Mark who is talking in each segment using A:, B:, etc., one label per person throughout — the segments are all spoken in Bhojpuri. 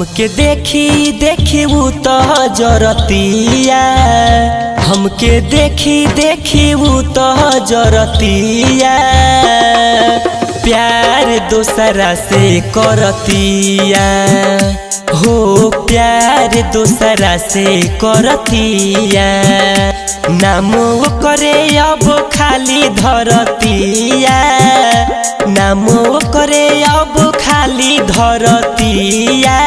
A: हमके देखी देखी वो तो जरतिया, हमके देखी देखी वो तो जरतिया, प्यार दूसरा से करतिया हो, प्यार दूसरा से करतिया, नाम करे अब खाली धरतिया, नाम करे अब खाली धरतिया,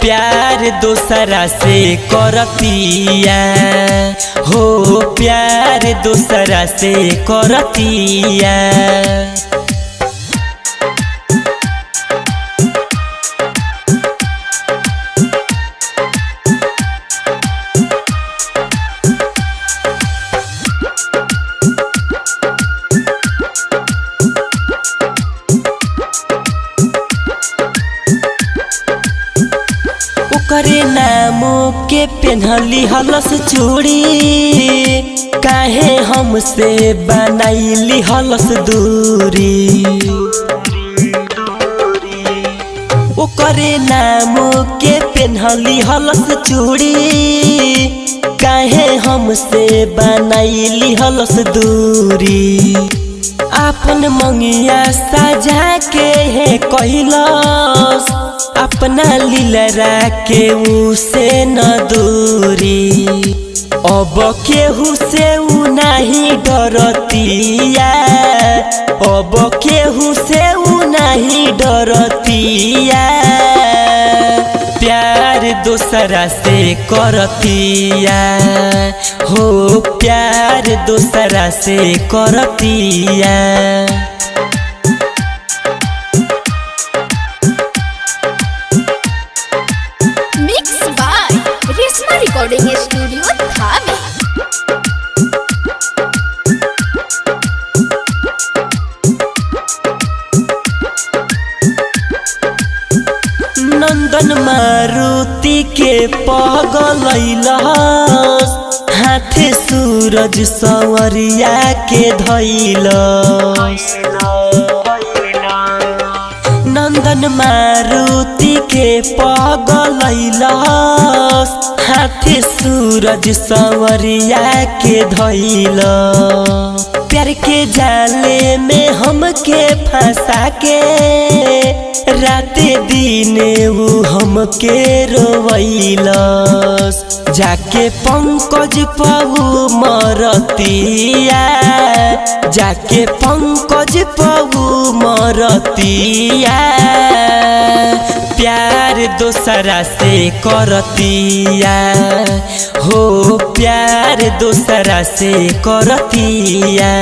A: प्यार दूसरा से करतिया हो, प्यार दूसरा से करतिया। करे नामो के पेन्हली हलस चूड़ी, काहे हमसे बनाईली हलस दूरी, ओ करे नामो के पेन्हली हलस चूड़ी, काहे हमसे बनाईली हलस दूरी, आपन मंगिया सजा के है कहलस, अपना लीलरा के उसे न दूरी, अब केहू से उ नहीं डरतिया, अब केहू से उ नहीं डरतिया, प्यार दूसरा से करतिया हो, प्यार दूसरा से करतिया।
B: रिकॉर्डिंग स्टूडियो थावे।
A: नंदन मारुति के पगलैलस, हाथे सूरज सवरिया के धैलस, नंदन मारुति के पगलैलस, हाथे सूरज सवरिया के धैल, प्यार के जाले में हमके फंसा के, राते दिन वो हमके रोवैलस, जाके पंकज पहु मरतिया, जाके पंकज पहु मरतिया, प्यार दूसरा से करतिया हो, प्यार दूसरा से करतिया।